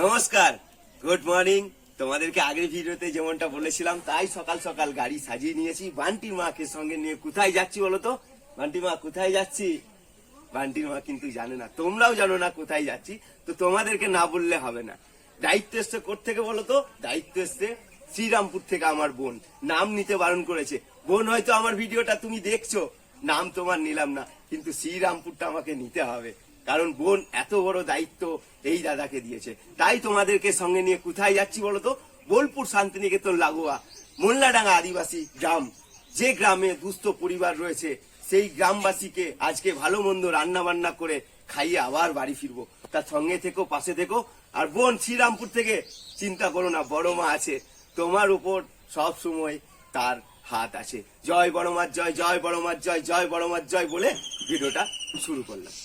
নমস্কার, good morning. তোমাদেরকে আগের ভিডিওতে যেমনটা বলেছিলাম তাই সকাল সকাল গাড়ি সাজিয়ে নিয়েছি। বান্টি মাকে সঙ্গে নিয়ে কোথায় যাচ্ছি বলো তো? বান্টি মা কোথায় যাচ্ছি? বান্টির মা কিন্তু জানে না, তোমরাও জানো না কোথায় যাচ্ছি, তো তোমাদেরকে না বললে হবে না। দায়িত্ব এসছে কোত্থেকে বলো তো? দায়িত্ব এসছে শ্রীরামপুর থেকে। আমার বোন নাম নিতে বারণ করেছে। বোন, হয়তো আমার ভিডিওটা তুমি দেখছো, নাম তোমার নিলাম না, কিন্তু শ্রীরামপুরটা আমাকে নিতে হবে, কারণ বোন এত বড় দায়িত্ব এই দাদাকে দিয়েছে। তাই তোমাদেরকে সঙ্গে নিয়ে কোথায় যাচ্ছি বলতো? বোলপুর শান্তিনিকেতন লাগোয়া মোল্লাডাঙ্গা আদিবাসী গ্রাম, যে গ্রামে দুস্থ পরিবার রয়েছে, সেই গ্রামবাসীকে আজকে ভালো মন্দ রান্না বান্না করে খাইয়ে আবার বাড়ি ফিরবো। তার সঙ্গে থেকো, পাশে থেকো। আর বোন, শ্রীরামপুর থেকে চিন্তা করো না, বড় মা আছে তোমার উপর, সব সময় তার হাত আছে। জয় বড় মার জয়, জয় বড় মার জয়, জয় বড় মার জয় বলে ভিডিওটা শুরু করলাম।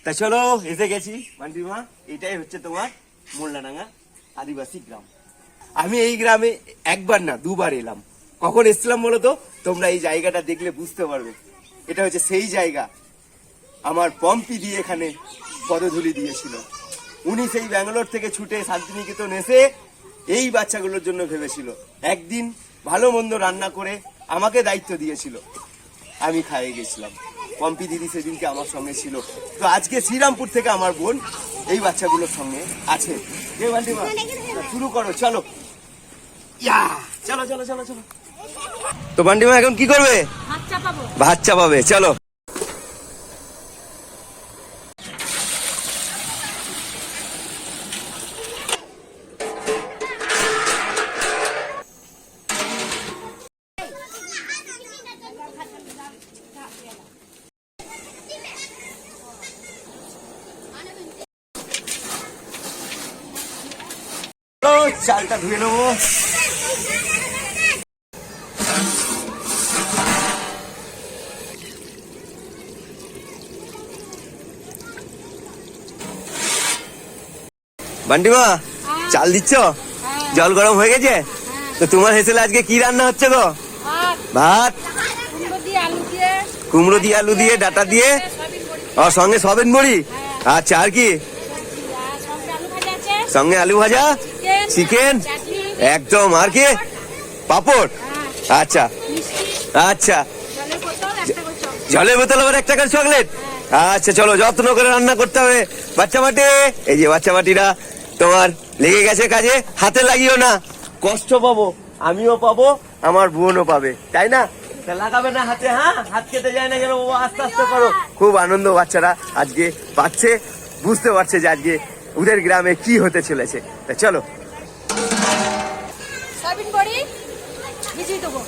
তা চলো, এসে গেছি বান্টিমা। এটাই হচ্ছে তোমার মোল্লাডাঙ্গা আদিবাসী গ্রাম। আমি এই গ্রামে একবার না দুবার এলাম। কখন এসেছিলাম বলো তো? তোমরা এই জায়গাটা দেখলে বুঝতে পারবে। এটা হচ্ছে সেই জায়গা, আমার পম্পি দিয়ে এখানে পদধূলি দিয়েছিল। উনি সেই ব্যাঙ্গালোর থেকে ছুটে শান্তিনিকেতন এসে এই বাচ্চাগুলোর জন্য ভেবেছিল, একদিন ভালো মন্দ রান্না করে আমাকে দায়িত্ব দিয়েছিল। আমি খাইয়ে গেছিলাম। পম্পি দিদি সেদিনকে আমার সঙ্গে ছিল। তো আজকে শ্রীরামপুর থেকে আমার বোন এই বাচ্চাগুলোর সঙ্গে আছে। শুরু করো, চলো। চলো চলো চলো চলো। তো বান্টিমা এখন কি করবে? ভাত চাপাবে। চলো। চালটা ধুয়ে নেবো। বান্টিমা, চাল দিচ্ছ? জল গরম হয়ে গেছে? তো তোমার হেসেলে আজকে কি রান্না হচ্ছে গো? ভাত, কুমড়ো দিয়ে আলু দিয়ে ডাটা দিয়ে, আর সঙ্গে সবেন বড়ি। আচ্ছা, আর কি? সঙ্গে আলু ভাজা, চিকেন, একদম। আর কি? পাপড়। আচ্ছা আচ্ছা, জলের বোতল আবার একটা করে চকলেট। আচ্ছা চলো, যত্ন করে রান্না করতে হবে। বাচ্চা মাটি, এই যে বাচ্চা মাটিরা তোমার লেগে গেছে কাজে, হাতে লাগিও না, কষ্ট পাবো, আমিও পাবো, আমার বোনও পাবে, তাই না? তা লাগাবে না হাতে, হ্যাঁ হাত খেতে যায় না কেন বাবা, আস্তে আস্তে করো। খুব আনন্দ বাচ্চারা আজকে পাচ্ছে, বুঝতে পারছে যে আজকে ওদের গ্রামে কি হতে চলেছে। তা চলো সয়াবিন বড়ি ভিজিয়ে দেবো।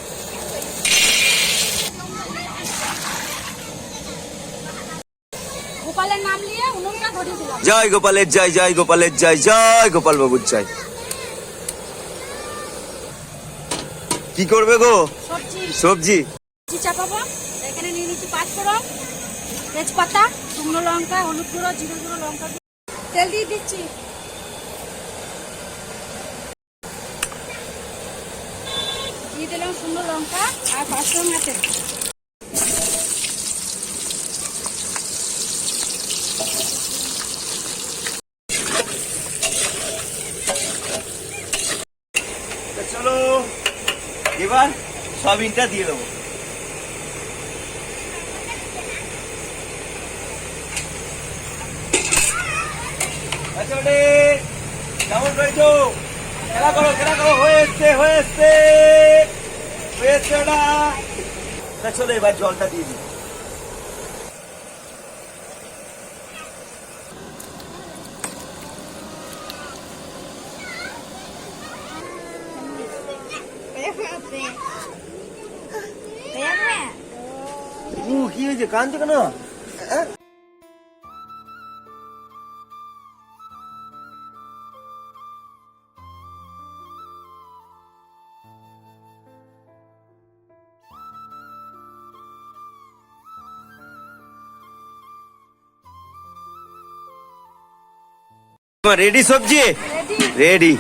গোপালের নাম নিয়ে উনুনটা ধরিয়ে দিলাম। জয় গোপালের জয়, জয় গোপালের জয়, জয় গোপাল বাবুর জয়। কি করবে গো? সবজি সবজি চাপাবো। এখানে নিয়ে নিচ্ছি 5 ফোড়ন, তেজপাতা, শুকনো লঙ্কা, হলুদ গুঁড়ো, জিরে গুঁড়ো, লঙ্কা গুঁড়ো, তেল দিয়ে দিচ্ছি। দিয়ে দিলাম শুকনো লঙ্কা আর 5 ফোড়ন আছে। চলো এবার সয়াবিনটা দিয়ে দেবো। কেমন রয়েছো? খেলা করো, খেলা করো, হয়ে এসছে, হয়ে এসছে, হয়ে এসছে ওটা। তা চলো এবার জলটা দিয়ে দিই। কি হয়েছে, কাঁদছো কেন? রেডি সবজি? রেডি।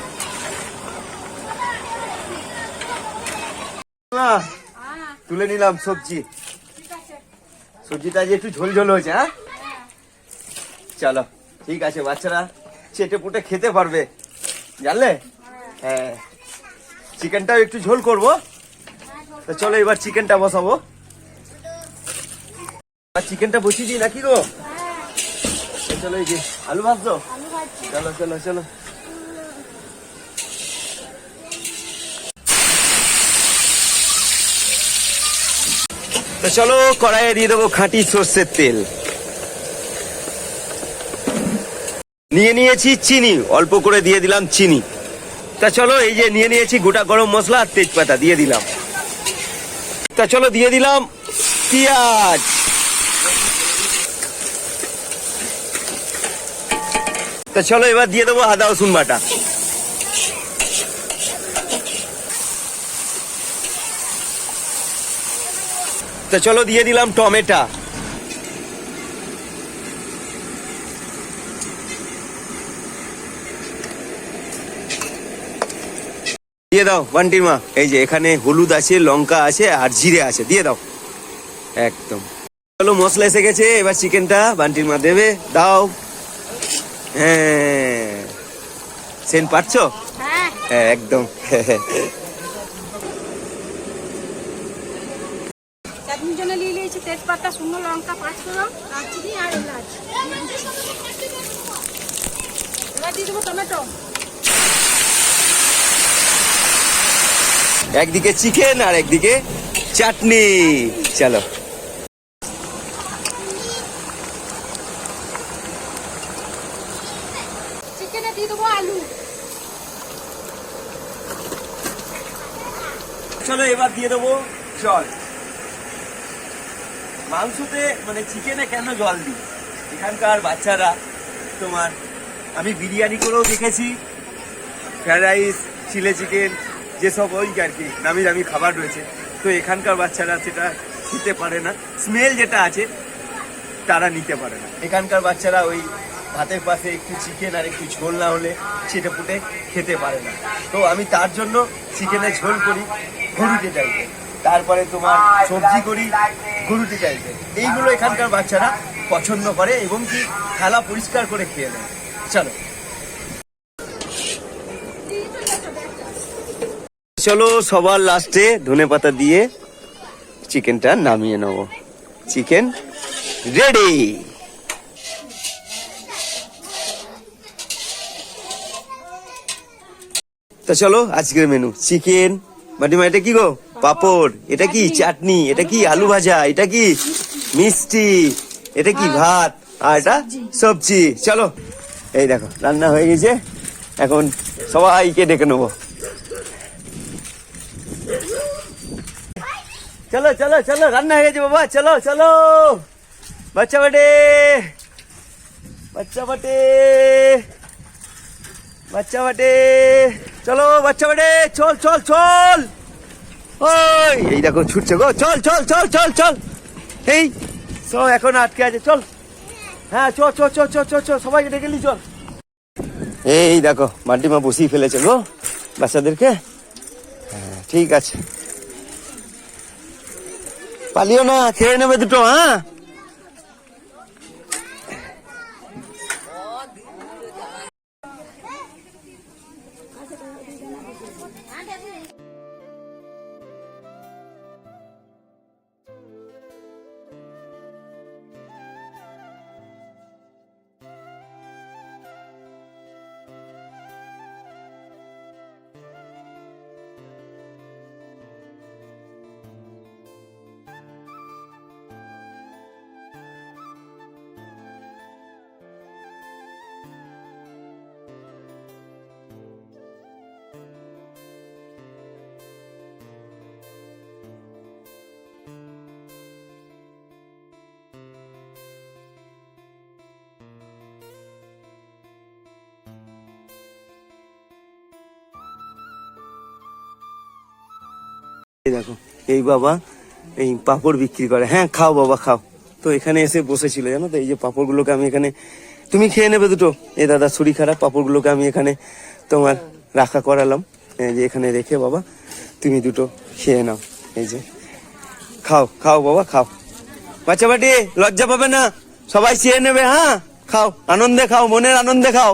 তুলে নিলাম সবজি। সবজিটা যে একটু ঝোল ঝোল হয়েছে। হ্যাঁ চলো ঠিক আছে, বাচ্চারা চেটে পুটে খেতে পারবে, জানলে? হ্যাঁ চিকেনটাও একটু ঝোল করবো। তো চলো এবার চিকেনটা বসাবো। চিকেনটা বসিয়ে দিই নাকি গো? চলো এই যে আলু ভাজছো, চলো চলো চলো। তো চলো কড়াইয়ে দিয়ে দেবো খাঁটি সর্ষের তেল। নিয়ে নিয়েছি চিনি, অল্প করে দিয়ে দিলাম চিনি। তা চলো এই যে নিয়ে নিয়েছি গোটা গরম মশলা আর তেজপাতা দিয়ে দিলাম। তা চলো দিয়ে দিলাম পেঁয়াজ। তা চলো এবার দিয়ে দেবো আদা রসুন বাটা। তা চলো দিয়ে দিলাম টমেটো। দিয়ে দাও বান্টির মা, এই যে এখানে হলুদ আছে, লঙ্কা আছে আর জিরে আছে, দিয়ে দাও একদম। চলো মশলা এসে গেছে, এবার চিকেনটা বান্টির মা দেবে, দাও। হ্যাঁ সেন পাচ্ছো? হ্যাঁ একদম। চাটনির জন্য নিয়ে নিয়েছি তেজপাতা, শুকনো লঙ্কা, 5 ফোড়ন, দারচিনি আর এলাচ। এবার দিয়ে দেবো টমেটো। একদিকে চিকেন আর একদিকে চাটনি। চলো চিকেনে দিয়ে দেবো আলু। চলো এবার দিয়ে দেবো জল। মাংসতে মানে চিকেনে কেন জল দিই, এখানকার বাচ্চারা তোমার, আমি বিরিয়ানি করেও দেখেছি, ফ্রাইড রাইস, চিলি চিকেন, যেসব ওই আর কি নামি দামি খাবার রয়েছে, তো এখানকার বাচ্চারা সেটা খেতে পারে না, স্মেল যেটা আছে তারা নিতে পারে না। এখানকার বাচ্চারা ওই ভাতের পাশে একটু চিকেন আর একটু ঝোল না হলে ছেটে ফুটে খেতে পারে না। তো আমি তার জন্য চিকেনের ঝোল করি গরুটি টাইপে, তারপরে তোমার সবজি করি গরুটি টাইপে। এইগুলো এখানকার বাচ্চারা পছন্দ করে এবং কি থালা পরিষ্কার করে খেয়ে নেয়। চলো চলো সবার লাস্টে ধনেপাতা দিয়ে চিকেনটা নামিয়ে নেব। Chicken ready. তো চলো আজকের মেনু চিকেন, বাটিমা এটা কি গো? পাপড়, এটা কি চাটনি, এটা কি আলু ভাজা, এটা কি মিষ্টি, এটা কি ভাত, আর এটা সবজি। চলো এই দেখো রান্না হয়ে গেছে, এখন সবাইকে ডেকে নেবো। চলো চলো চলো, রান্না হয়ে গেছে বাবা, চলো চলো বাচ্চা বেটে, বাচ্চা বেটে, বাচ্চা বেটে, চলো বাচ্চা বেটে, চল চল চল। ওই এই দেখো ছুটছে গো, চল চল চল চল চল। এই সব এখন আটকে আছে, চল। হ্যাঁ চল চল চল চল চল চল, সবাইকে ডেকে নি চল। এই দেখো বান্টি মা বসিয়ে ফেলেছে গো বাচ্চাদেরকে। হ্যাঁ ঠিক আছে, পালিও না, খেয়ে নেবে দুটো। হ্যাঁ এই দেখো এই বাবা এই পাপড় বিক্রি করে। হ্যাঁ খাও বাবা খাও। তো এখানে এসে বসেছিল জানো তো, এই যে পাপড়গুলোকে আমি এখানে, তুমি খেয়ে নেবে দুটো। এই দাদা শরীর খারাপ, পাপড়গুলোকে আমি এখানে তোমার রাখা করালাম, এই যে এখানে রেখে বাবা তুমি দুটো খেয়ে নাও। এই যে খাও খাও বাবা খাও, বাচ্চা বাটি লজ্জা পাবে না, সবাই খেয়ে নেবে। হ্যাঁ খাও, আনন্দে খাও, মনের আনন্দে খাও।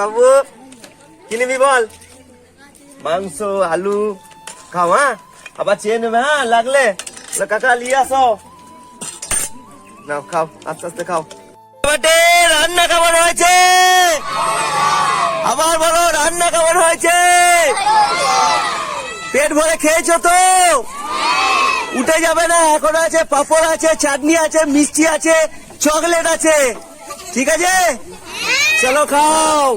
বাবু কি নিবি বল? মাংস, আলু খাও। হ্যাঁ আবার চেয়ে নেবে, হ্যাঁ লাগলে কাকা নিয়ে আসো। নাও খাও, আস্তে আস্তে খাও। রান্না খাবার হয়েছে, আবার বলো রান্না খাবার হয়েছে। পেট ভরে খেয়েছো তো? উঠে যাবে না, এখন আছে পাপড় আছে, চাটনি আছে, মিষ্টি আছে, চকলেট আছে, ঠিক আছে? চলো খাও।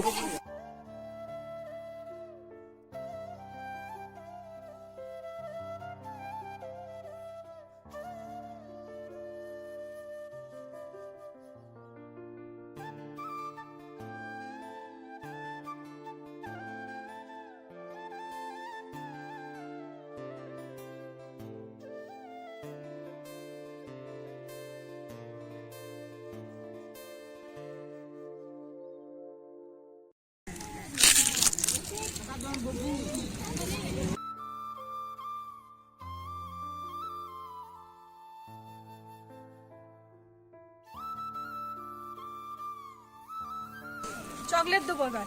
চকলেট দেবো এবার।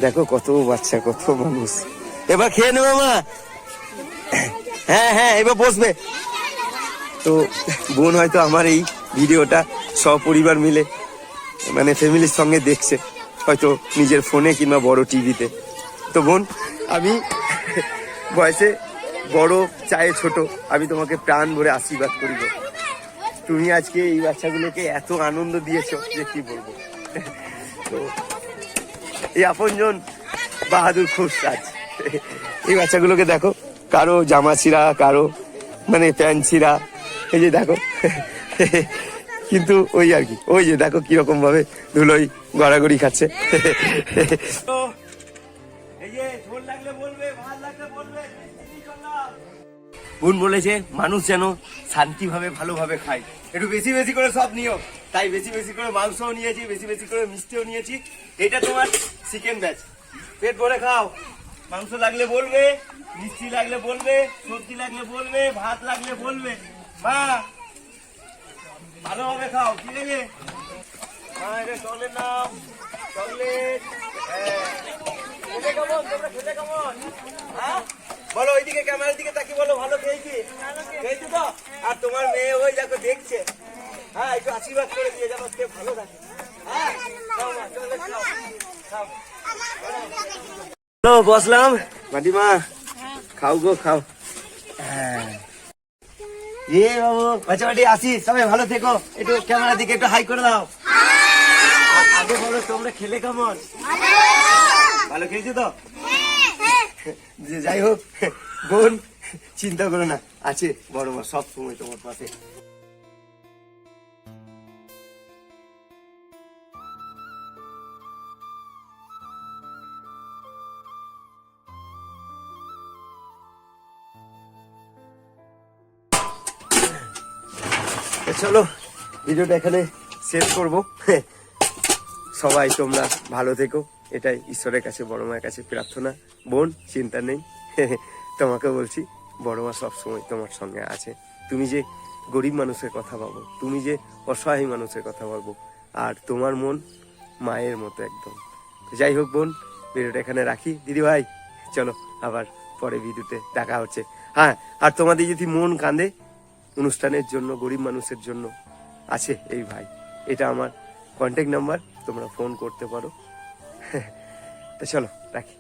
দেখো কত বাচ্চা, কত মানুষ। এবার খেয়ে নেবে মা। হ্যাঁ হ্যাঁ এবার বসবে। তো বোন হয়তো আমার এই ভিডিওটা সপরিবার মিলে মানে ফ্যামিলির সঙ্গে দেখছে, হয়তো নিজের ফোনে কিংবা বড় টিভিতে। তো বোন আমি বয়সে বড় চায়ে ছোট, আমি তোমাকে প্রাণ ভরে আশীর্বাদ করি। তুমি আজকে এই বাচ্চাগুলোকে এত আনন্দ দিয়েছো যে কি বলবো। তো এই আপনজন বাহাদুর খুশরাজ, এই বাচ্চাগুলোকে দেখো, কারো জামা ছিঁড়া, কারো মানে প্যান্ট ছিঁড়া, এই যে দেখো। কিন্তু ওই আর কি, ওই যে দেখো কিরকম ভাবে ধুলোই গড়াগড়ি খাচ্ছে। বোন বলেছে মানুষ যেন শান্তি ভাবে ভালোভাবে খায়, একটু বেশি বেশি করে সব নিও, তাই বেশি বেশি করে মাংসও নিয়েছি, বেশি বেশি করে মিষ্টিও নিয়েছি। এটা তোমার চিকেন ব্যাচ, পেট ভরে খাও। মাংস লাগলে বলবে, মিষ্টি লাগলে বলবে, সবজি লাগলে বলবে, ভাত লাগলে বলবে। মা ভালোভাবে খাও, ঠিক আছে? হ্যাঁ এটা চকলেট নাও, চকলেট। হ্যাঁ খেতে কেমন, তোমরা খেতে কেমন? হ্যাঁ বলো, ওইদিকে ক্যামেরার দিকে তাকিয়ে বলো, ভালো খেয়েছি? খেয়েছি তো? আর তোমার মেয়ে ওই দেখো দেখছে। হ্যাঁ একটু আশীর্বাদ করে দিয়ে যেন সে ভালো থাকে। হ্যাঁ খাও মা, চকলেট খাও, খাও। চলো বসলাম, মাটিমা খাও গো খাও। হ্যাঁ এ বাবু বাচ্চাবাটি আসি, সবাই ভালো থেকো। একটু ক্যামেরার দিকে একটু হাই করে দাও। আগে বলো তোমরা খেলে কেমন? ভালো খেয়েছো তো? যে যাই হোক বোন, চিন্তা করো না, আছে বড় মা সব সময় তোমার পাশে। চলো ভিডিওটা এখানে শেষ করবো। সবাই তোমরা ভালো থেকো, এটাই ঈশ্বরের কাছে বড় মায়ের কাছে প্রার্থনা। বোন চিন্তা নেই, তোমাকে বলছি বড় মা সবসময় তোমার সঙ্গে আছে। তুমি যে গরিব মানুষের কথা ভাবো, তুমি যে অসহায় মানুষের কথা ভাবো, আর তোমার মন মায়ের মতো একদম। যাই হোক বোন, ভিডিওটা এখানে রাখি। দিদি ভাই চলো আবার পরে ভিডিওতে দেখা হচ্ছে। হ্যাঁ আর তোমাদের যদি মন কাঁদে অনুষ্ঠানের জন্য, গরিব মানুষের জন্য, আছে এই ভাই, এটা আমার কন্ট্যাক্ট নাম্বার, তোমরা ফোন করতে পারো। তা চলো রাখি।